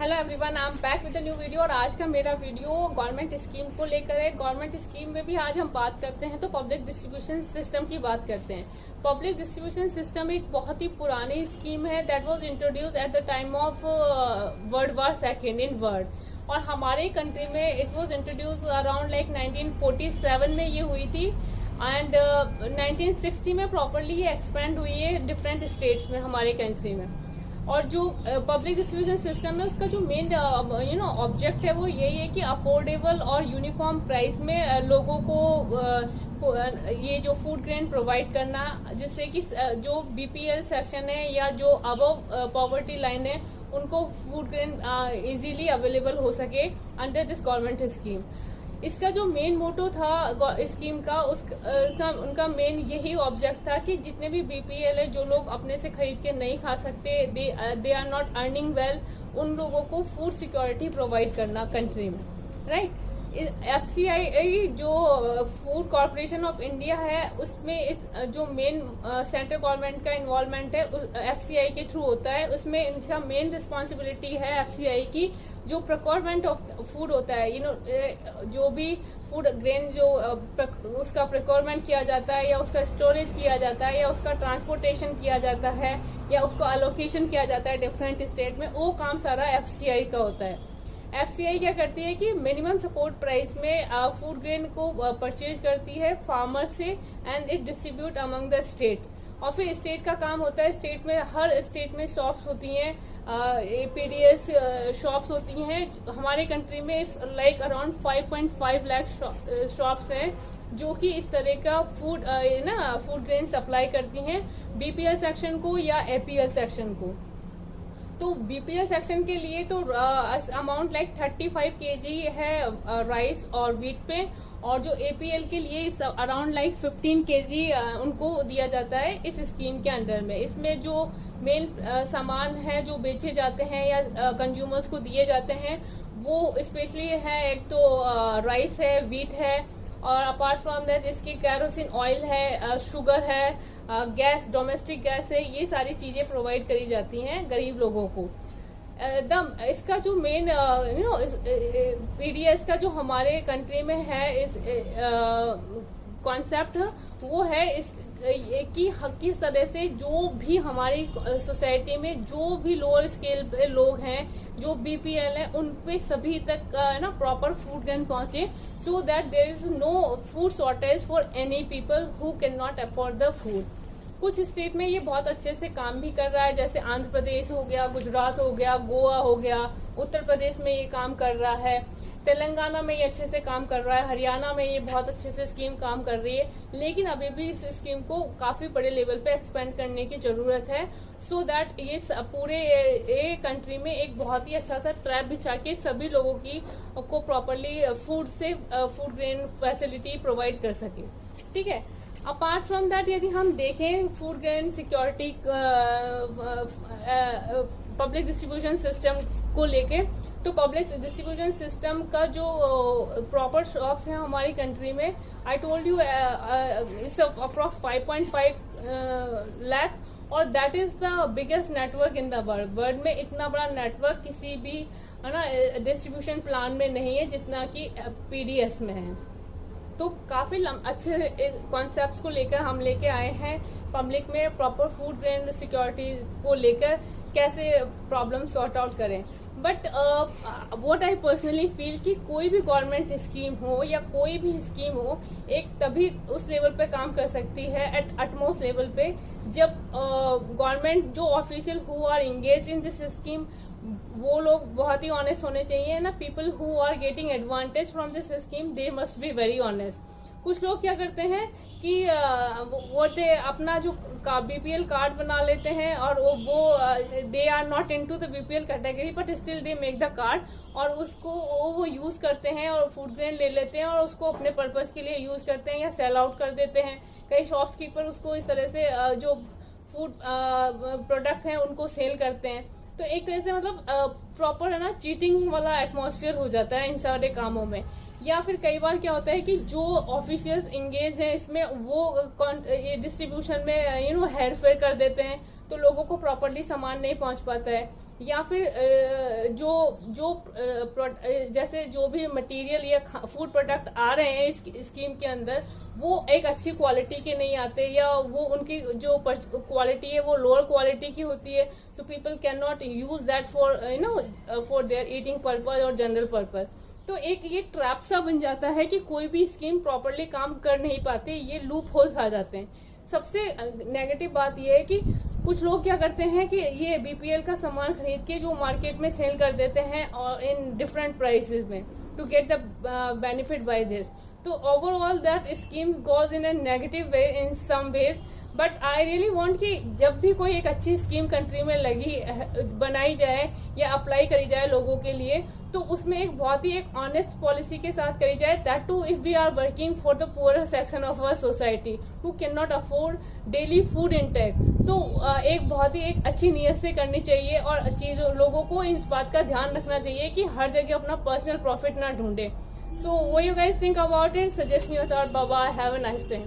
Hello everyone, I am back with a new video. और आज का मेरा वीडियो गवर्नमेंट स्कीम को लेकर है। गवर्नमेंट स्कीम में भी आज हम बात करते हैं तो पब्लिक डिस्ट्रीब्यूशन सिस्टम की बात करते हैं। पब्लिक डिस्ट्रीब्यूशन सिस्टम एक बहुत ही पुरानी स्कीम है that was introduce at the time of world war second in world. और हमारे कंट्री में it was introduce around like 1947 में ये हुई थी एंड 1960 में प्रॉपरली ये एक्सपेंड हुई है डिफरेंट स्टेट्स में हमारे कंट्री में। और जो पब्लिक डिस्ट्रीब्यूशन सिस्टम है उसका जो मेन ऑब्जेक्ट है वो यही है कि अफोर्डेबल और यूनिफॉर्म प्राइस में लोगों को ये जो फूड ग्रेन प्रोवाइड करना, जिससे कि जो बीपीएल सेक्शन है या जो अबव पॉवर्टी लाइन है उनको फूड ग्रेन इजीली अवेलेबल हो सके अंडर दिस गवर्नमेंट स्कीम। इसका जो मेन मोटो था स्कीम का उनका मेन यही ऑब्जेक्ट था कि जितने भी बीपीएल है, जो लोग अपने से खरीद के नहीं खा सकते, they are not earning well, उन लोगों को फूड सिक्योरिटी प्रोवाइड करना कंट्री में, राइट। एफसीआई जो फूड कॉर्पोरेशन ऑफ इंडिया है उसमें इस जो मेन सेंट्रल गवर्नमेंट का इन्वॉल्वमेंट है एफसीआई के थ्रू होता है। उसमें इनका मेन रिस्पॉन्सिबिलिटी है एफसीआई की जो प्रोक्योरमेंट ऑफ फूड होता है, जो भी फूड ग्रेन जो उसका प्रोक्योरमेंट किया जाता है या उसका स्टोरेज किया जाता है या उसका ट्रांसपोर्टेशन किया जाता है या उसको एलोकेशन किया जाता है डिफरेंट स्टेट में, वो काम सारा एफसीआई का होता है। एफसीआई क्या करती है कि मिनिमम सपोर्ट प्राइस में फूड ग्रेन को परचेज करती है फार्मर से and it distribute among the state. और फिर स्टेट का काम होता है, स्टेट में हर स्टेट में शॉप्स होती हैं, एपीडीएस शॉप्स होती हैं। हमारे कंट्री में लाइक अराउंड 5.5 लाख शॉप्स हैं जो कि इस तरह का फूड ग्रेन सप्लाई करती हैं बीपीएल सेक्शन को या एपीएल सेक्शन को। तो बीपीएल सेक्शन के लिए तो अमाउंट लाइक 35 केजी है राइस और व्हीट पे, और जो एपीएल के लिए अराउंड लाइक 15 केजी उनको दिया जाता है इस स्कीम के अंडर में। इसमें जो मेन सामान है जो बेचे जाते हैं या कंज्यूमर्स को दिए जाते हैं वो स्पेशली है, एक तो राइस है, व्हीट है, और अपार्ट फ्रॉम दैट इसकी कैरोसिन ऑयल है, शुगर है, गैस, डोमेस्टिक गैस है, ये सारी चीजें प्रोवाइड करी जाती हैं गरीब लोगों को। इसका जो मेन पीडीएस का जो हमारे कंट्री में है इस कॉन्सेप्ट वो है कि किस तरह से जो भी हमारी सोसाइटी में जो भी लोअर स्केल पे लोग हैं, जो बीपीएल है, उन पे सभी तक प्रॉपर फूड ग्रेन पहुंचे, so that there is no food shortage for any people who can not afford the food. कुछ स्टेट में ये बहुत अच्छे से काम भी कर रहा है, जैसे आंध्र प्रदेश हो गया, गुजरात हो गया, गोवा हो गया, उत्तर प्रदेश में ये काम कर रहा है, तेलंगाना में ये अच्छे से काम कर रहा है, हरियाणा में ये बहुत अच्छे से स्कीम काम कर रही है। लेकिन अभी भी इस स्कीम को काफी बड़े लेवल पे एक्सपेंड करने की जरूरत है, सो दैट ये पूरे कंट्री में एक बहुत ही अच्छा सा ट्रैप बिछा के सभी लोगों को properly food grain facility provide कर सके, ठीक है। अपार्ट फ्रॉम दैट यदि हम देखें food grain security public distribution system को लेके, तो पब्लिक डिस्ट्रीब्यूशन सिस्टम का जो प्रॉपर शॉप्स हैं हमारी कंट्री में, I told you it's approx 5.5 lakh, और that is the biggest network in the world में इतना बड़ा नेटवर्क किसी भी डिस्ट्रीब्यूशन प्लान में नहीं है जितना कि पीडीएस में है। तो काफी अच्छे कॉन्सेप्ट्स को लेकर हम लेके आए हैं पब्लिक में, प्रॉपर फूड ग्रेन सिक्योरिटी को लेकर कैसे प्रॉब्लम सॉर्ट आउट करें। But what I personally feel कि कोई भी गवर्नमेंट स्कीम हो या कोई भी स्कीम हो, एक तभी उस लेवल पे काम कर सकती है एट अटमोस्ट लेवल पे जब गवर्नमेंट जो official who are engage in this scheme वो लोग बहुत ही ऑनेस्ट होने चाहिए ना। People who are getting advantage from this scheme they must be very honest. कुछ लोग क्या करते हैं कि वो अपना जो बीपीएल कार्ड बना लेते हैं और वो they are not into the BPL category but still they make the card, और उसको वो यूज करते हैं और फूड ग्रेन ले लेते हैं और उसको अपने पर्पस के लिए यूज करते हैं या सेल आउट कर देते हैं। कई शॉप्सकीपर उसको इस तरह से जो फूड प्रोडक्ट हैं उनको सेल करते हैं। तो एक तरह से प्रॉपर चीटिंग वाला एटमॉस्फेयर हो जाता है इन सारे कामों में। या फिर कई बार क्या होता है कि जो ऑफिशियल्स एंगेज हैं इसमें वो ये डिस्ट्रीब्यूशन में हेर फेर कर देते हैं, तो लोगों को प्रॉपरली सामान नहीं पहुंच पाता है। या फिर जो जैसे जो भी मटेरियल या फूड प्रोडक्ट आ रहे हैं इस स्कीम के अंदर, वो एक अच्छी क्वालिटी के नहीं आते, या वो उनकी जो क्वालिटी है वो लोअर क्वालिटी की होती है. So people can not use that for for their eating purpose और जनरल पर्पज. तो एक ये ट्रैप सा बन जाता है कि कोई भी स्कीम प्रॉपरली काम कर नहीं पाते, ये लूप होल्स आ जाते हैं. सबसे नेगेटिव बात ये है कि कुछ लोग क्या करते हैं कि ये बीपीएल का सामान खरीद के जो मार्केट में सेल कर देते हैं और इन डिफरेंट प्राइसेस में to get the benefit by this. तो overall that scheme goes in a negative way in some ways. But I really want कि जब भी कोई एक अच्छी स्कीम कंट्री में बनाई जाए या अप्लाई करी जाए लोगों के लिए, तो उसमें एक बहुत ही एक ऑनेस्ट पॉलिसी के साथ करी जाए. That too if we are working for the poor section of our society who can not afford daily food intake. तो एक बहुत ही एक अच्छी नीयत से करनी चाहिए और चीजों लोगों को इस बात का ध्यान रखना चाहिए कि हर जगह अपना पर्सनल प्रॉफिट ना ढूंढे. So what you guys think about it? Suggest me your thought. Bye bye. Have a nice day.